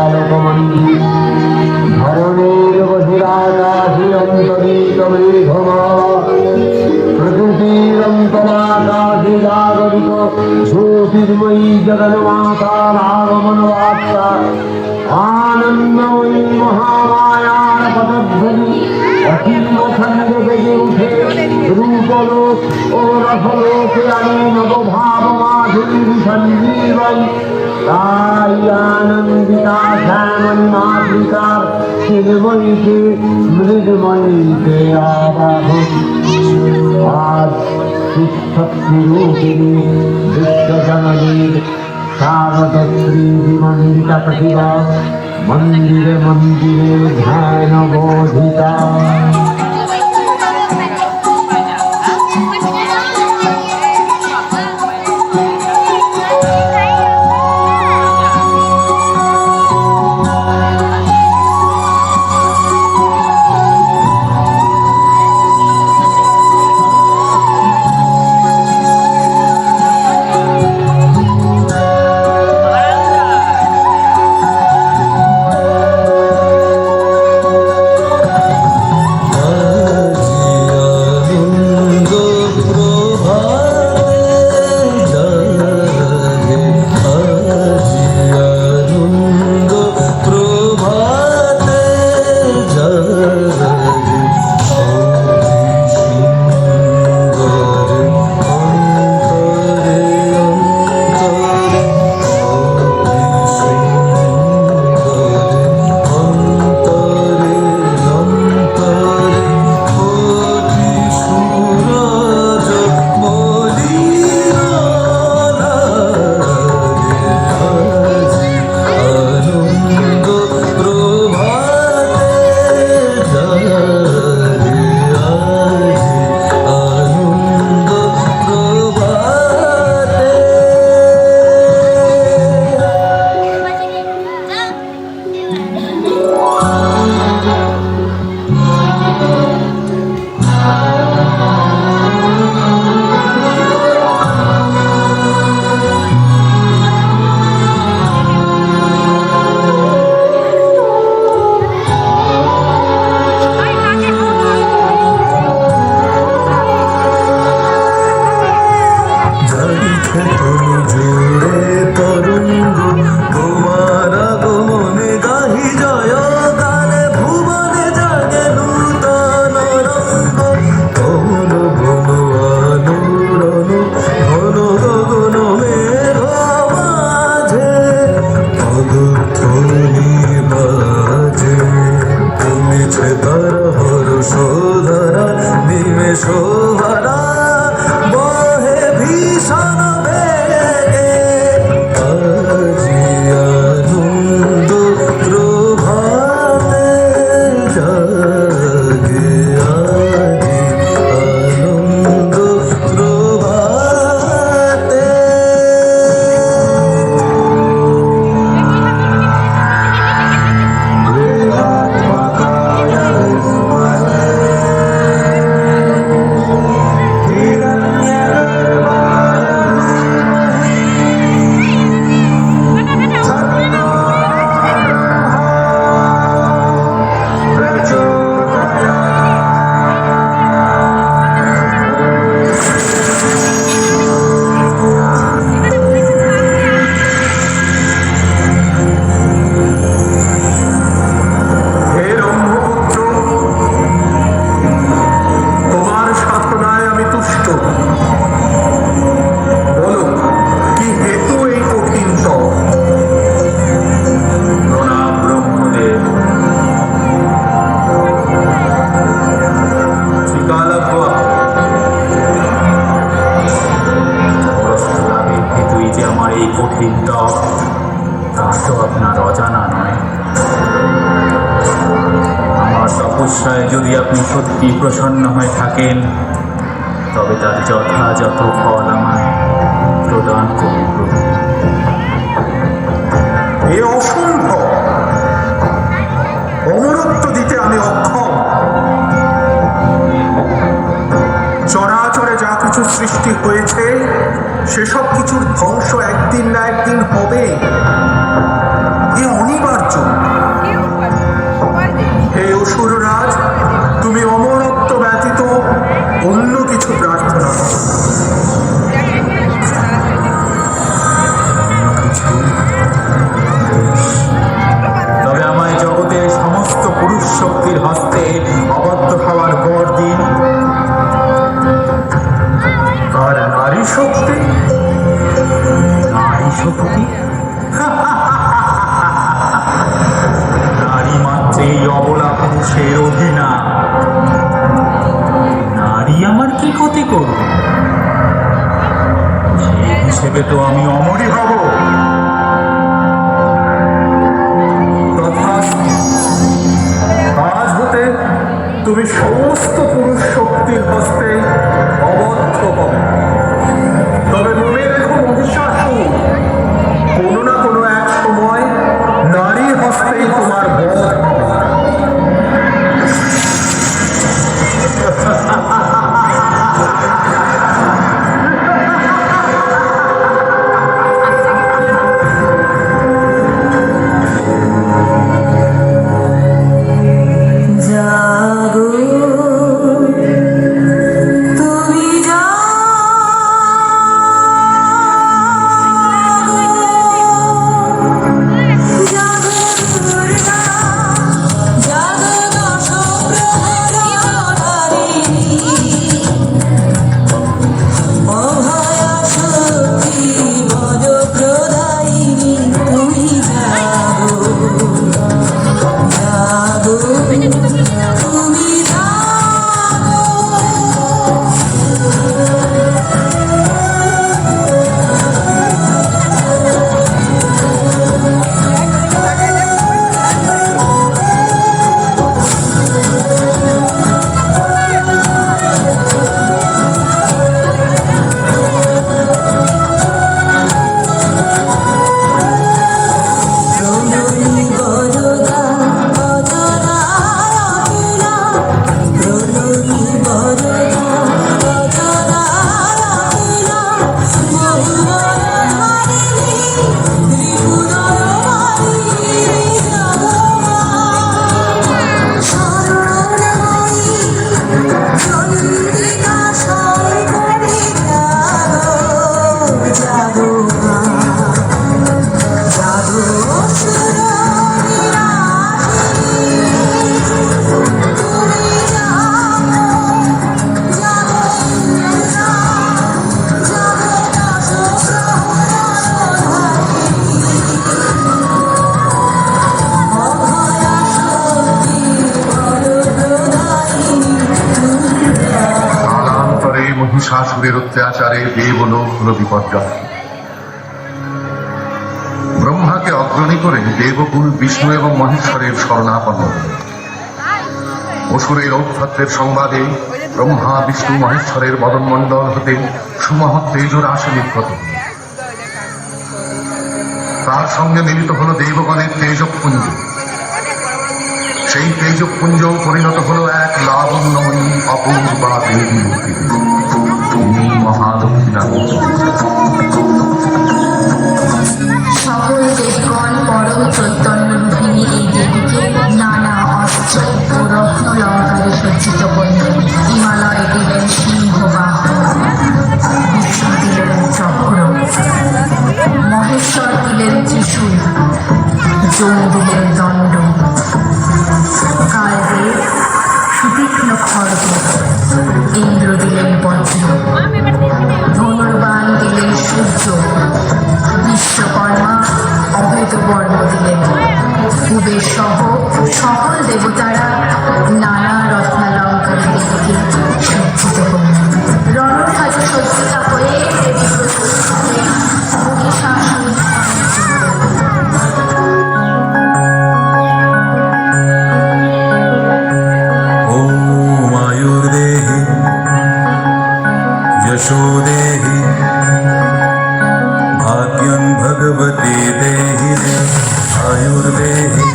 আলোকমন্ডি ধরণের বহিরাকাশে অন্তরিত মেঘমালা প্রকৃতির অন্তরাকাশে জাগরিত জ্যোতির্ময়ী জগন্মাতার আগমন বার্তা আনন্দময়ী মহামায়ার পদধ্বনি অসীম খণ্ডে বেজে উঠে রূপলোক ও রসলোকে আনে নবভাব মাধুরী সঞ্জীবন। তাই আনন্দিতা শ্যামল মাতৃকার চিন্ময়ীকে মৃদময়ীকে আবাহন। আজ শিক্ষার্থী রূপিণী বিশ্বজননীর শারদশ্রী বিমণ্ডিতা প্রতিভা মন্দিরে মন্দিরে ধ্যান বোধিতা। তপস্যায় যদি আপনি সত্যি প্রসন্ন হয়ে থাকেন তবে তার যথাযথ ফল আমায় প্রদান করুন প্রভু। এ অসম্ভব, অমরত্ব দিতে আমি অক্ষম। চরাচরে যা কিছু সৃষ্টি হয়েছে সেসব কিছুর ধ্বংস একদিন না একদিন হবে। এ অনেক নারী মাত্রেই অবলা পুরুষের অধীনা। নারী আমার কি ক্ষতি করবে? সেই হিসেবে তো আমি অমরই হব। তথাস্তু। আজ হতে তুমি সমস্ত পুরুষ শক্তির হস্তে অবদ্ধ হবে। তবে মনে রেখো মহিষাসুর, কোনো না কোনো এক সময় নারীর হস্তেই তোমার বধ হবে। জাগো তুমি জাগো দুর্গা জাগো দশ প্রহরী অভয়া শক্তি বজ প্রদায়িনী তুমি জাগো জাগো তুমি জাগো প্রণয়ী বরদা অজরায়ুলা প্রণয়ী বরদা অজরায়ুলা মধুবর হারিণী ত্রিপুরার হারিণী জাগমা শরণময়ী চন্দ্রিকা শঙ্করী জাগো জাগো মা জাগো সুরবিরাজিনী তুমি জাগো জাগো দুর্গা জাগো দশ প্রহরধারিণী অভয়া শক্তি বরপ্রদায়িনী তুমি জাগো কালান্তরে মহিষাসুরের অত্যাচারে দেবলোক হল বিপর্যয়। ব্রহ্মাকে অগ্রণী করে দেবকুল বিষ্ণু এবং মহেশ্বরের শরণাপন্ন হল। অসুরের ঔদ্ধত্যের সংবাদে ব্রহ্মা বিষ্ণু মহেশ্বরের মদনমণ্ডল হতে সুমহৎ তেজর আসে নির্গত। তার সঙ্গে মিলিত হল দেবগণের তেজপুঞ্জ। সেই তেজপুঞ্জ পরিণত হল এক লাবণ্যময়ী অপূর্বা দেবী মূর্তিতে। তিনি মহাদক্ষিণা। সকল দেবগণ পরম চৈতন্য রূপিণী এই দেবীকে নানা অস্ত্র ও রত্নলঙ্কারে সজ্জিত করলেন। হিমালয় দিলেন সিংহবাহন, বিষ্ণু দিলেন চক্র, মহেশ্বর দিলেন ত্রিশূল, যম দিলেন দণ্ড, কালদেব সুতীক্ষ্ণ খড়গ, ইন্দ্র দিলেন বজ্র, ধনুর্বাণ দিলেন সূর্য, বিশ্বকর্মা অভেদ বর্ণ দিলেন। কুবের সহ সকল দেবতারা নানা রত্নালঙ্কারে দেবীকে সজ্জিত করলেন। রণসাজে সজ্জিতা হয়ে দেবী মহিষাসুর ॐ आयुर्देहि यशो देहि भाग्यं भगवती देहि मे। आयुर्देहि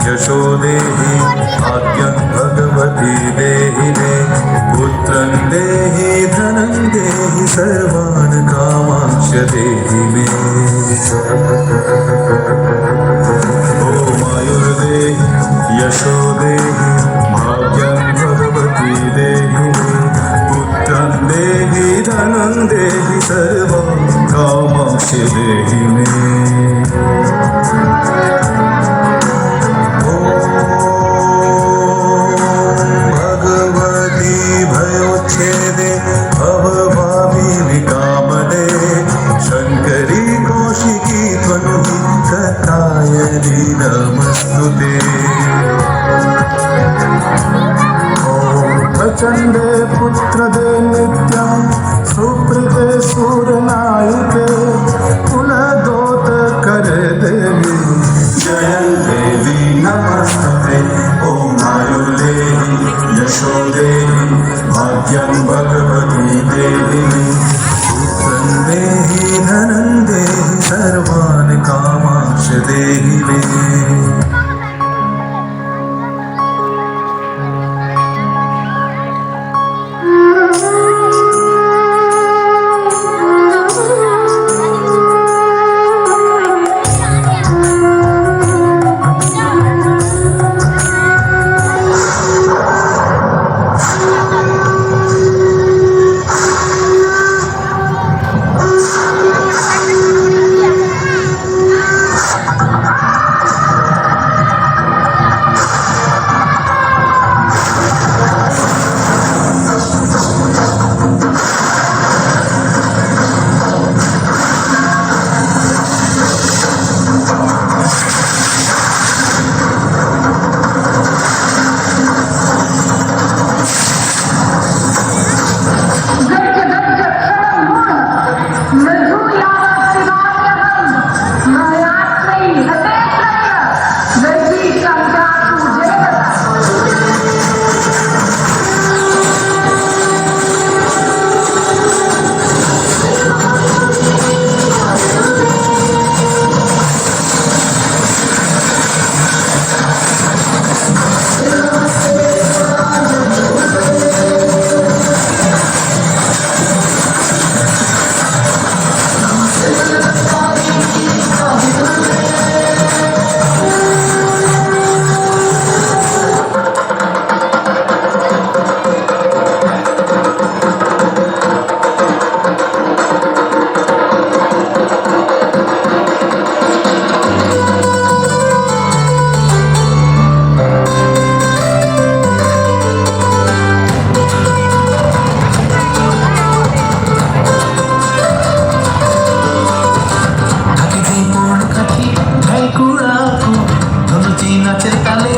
यशो देहि भाग्यं भगवती देहि मे। पुत्रं देहि धनं देहि सर्वान् कामांश्च देहि मे। ॐ आयुर्देहि यशो देहि भाग्यं भगवती देहि मे। पुत्रं देहि धनं देहि सर्वान् कामांश्च देहि मे। भगवती भयोच्छेदे भवभामिनि कामदे शङ्करी कौशिकी त्वन्हि देवी नमस्तुते प्रचंडे पुत्रदे नित्यं सुप्रदे सूरनायके कुलदोत करे देवी जयं देवी नमस्ते ओम आयुर्देवी यशो देवी भाग्यं भगवती देवी पुत्रं देहि धनं देहि सर्वान् कामांश देहि मे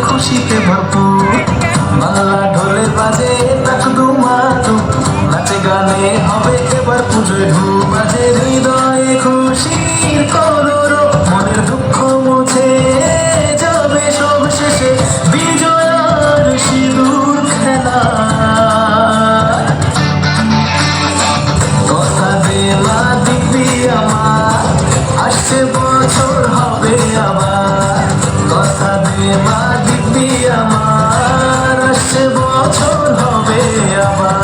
খুশিতে ভরপুর বাংলা ঢোলের বাজে তাকদু মাতু নাচে গানে হবে এবার পুজোয় ঢোল বাজে হৃদয়ে খুশির করোর মনের দুঃখ মুছে যাবে সব শেষে বিজয়ার সিঁদুর খেলা কথা দেওয়া দিবি আমার আসছে বছর হবে আবার কথা দেওয়া দিবি আমার আসছে বছর হবে আবার কথা